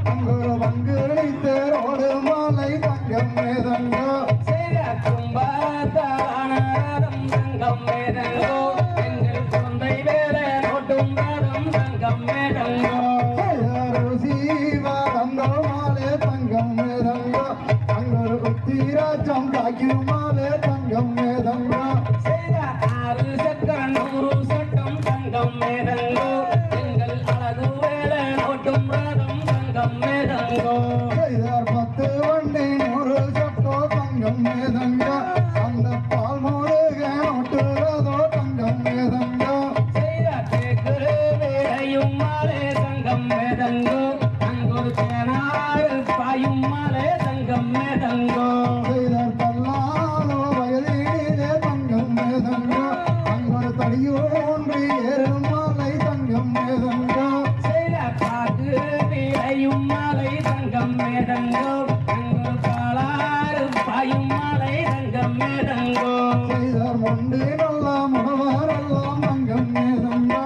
அங்கொரு பங்குளி தேரோடு மாலை தங்கம் மேதங்கோ செய்த கும்பத்தானரம் தங்கம் மேதங்கோ எங்கள் குழந்தை வேலை நோட்டும் தரம் தங்கம் மேதங்கோ சீவரந்தோ மாலே தங்கம் மேதங்கோ அங்கொரு உத்திராஜம் காக்கியும் மாலே தங்கம் மேதங்கோ செய்த 6 சக்கர 100 சட்டம் தங்கம் மேதங்கோ எங்கள் அழகு வேலை நோட்டும் ரதம் தங்கம் மேதங்கோ 10 வண்டி 100 சட்டோ தங்கம் மேதங்கோ அந்த பால் மூடுக நோட்டுறதோ தங்கம் மேதங்கோ செய்த தேக்கு வேலையும் மாலே தங்கம் மேதங்கோ அங்கொரு தேனாறு பாயும் மாலே தங்கம் மேதங்கோ செய்தார் பல்லாலோ வயலிலே தங்கம் மேதங்கோ அங்கொரு தடியோன்றி ஏறும் மாலை தங்கம் மேதங்கோ செய்த காக்கு வேலையும் மாலை தங்கம் மேதங்கோ அங்கொரு பாலாறு பாயும் மாலை தங்கம் மேதங்கோ செய்தார் மொண்டி நல்ல முகவரெல்லாம் தங்கம் மேதங்கோ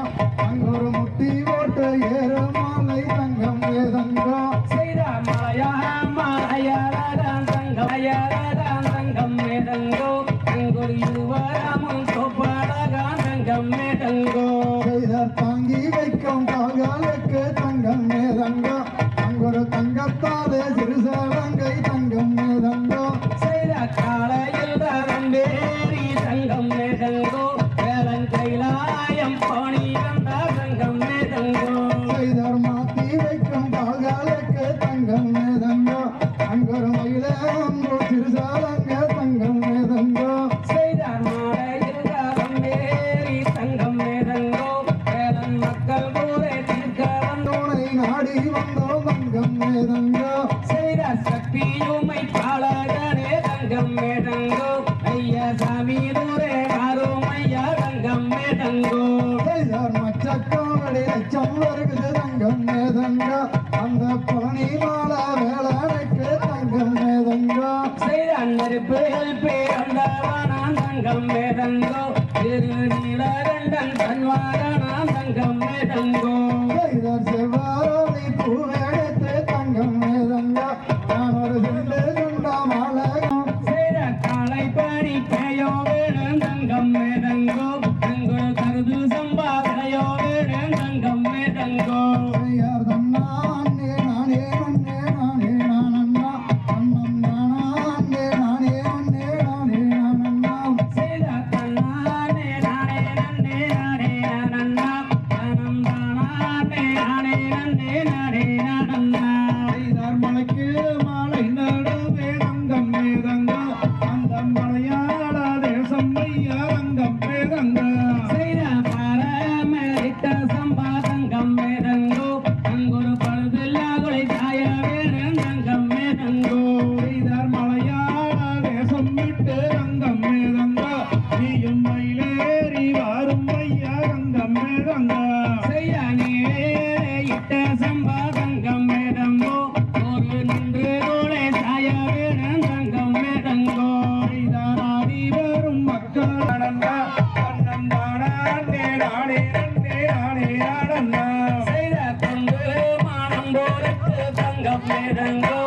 அங்கொரு முட்டி போட்டு ஏறும் மாலை தங்கம் மேதங்கோ செய்த மலையாளதான் தங்கம் மேதங்கோ அங்கொரு இருவரமும் கோப்பாளகான் தங்கம் மேதங்கோ செய்தார் தாங்கி வைக்கும் காகாலுக்கு தங்கம் மேதங்கோ அங்கொரு தங்கத்தாலே சிறுசலங்கை தங்கம் மேதங்கோ செய்த காலையில் தரம்பேரி தங்கம் மேதங்கோ வேலங்கைலாயம் பாணி வந்த தங்கம் மேதங்கோ செய்தார் மாத்தி வைக்கும் காகாலுக்கு தங்கம் மேதங்கோ அங்கொரு மயிலேம்பு சிறுசலங்க தங்கம் மேதங்கோ செய்தார் மாலையில் தரம்பேரி தங்கம் மேதங்கோ வேலன் மக்கள் கூரை தீர்க்க தோனை நாடி வந்தோம் தங்கம் மேதங்கோ செய்த சக்தியுமை பாலகனே தங்கம் மேதங்கோ ஐயா சாமி தூரே மாறும் ஐயா தங்கம் மேதங்கோ செய்தார் மச்சக்காவடி லட்சம் வருகிறது தங்கம் மேதங்கோ அந்த பழனி மாலா வேளாணைக்கு தங்கம் மேதங்கோ செய்த நெருப்பில் பிறந்தவனாம் தங்கம் மேதங்கோ திருநீலகண்டன் தன்வாரனாம் தங்கம் மேதங்கோ செய்தார் செவ்வாரோனி பூவெடுத்து தங்கம் மேதங்கோ நான் ஒரு செண்டு கொண்டா மாலகம் செய்த காலை பணி பேயோ வேணும் தங்கம் மேதங்கோ அங்கோ கருது சம்பாதையோ வேணும் தங்கம் மேதங்கோ செய்யார் தன்னானே நானே நன்னே நானே நானண்ணா அண்ணன் நானே நானே நன்னே நானே நானண்ணா செய்த தன்னானே நானே நன்னே நானே நானண்ணா தனம் தானானே நானே நன்னே நானே நானண்ணா செய்தார் மலைக்கு மாலை நடுவே தங்கம் மேதங்கோ அந்த மலையாள தேசம் ஐயா தங்கம் மேதங்கோ செய்த பாரமரிட்ட சம்பா தங்கம் மேதங்கோ அங்கொரு பழுதில்லா கொலை சாய வேணும் தங்கம் மேதங்கோ செய்தார் மலையாள தேசம் விட்டு தங்கம் மேதங்கோ நீயும் மயிலேறி வாரும் ஐயா தங்கம் மேதங்கோ செய்ய நீரே இட்ட சம்பா தங்கம் மேதங்கோ ஒரு நின்று கொலை சாய வேணும் தங்கம் மேதங்கோ செய்தார் ஆடி வரும் மக்கள் நடந்தா அண்ணன் தானே நானே நன்னே நானே நானண்ணா செய்த தொண்டு மானம் போருக்கு தங்கம் மேதங்கோ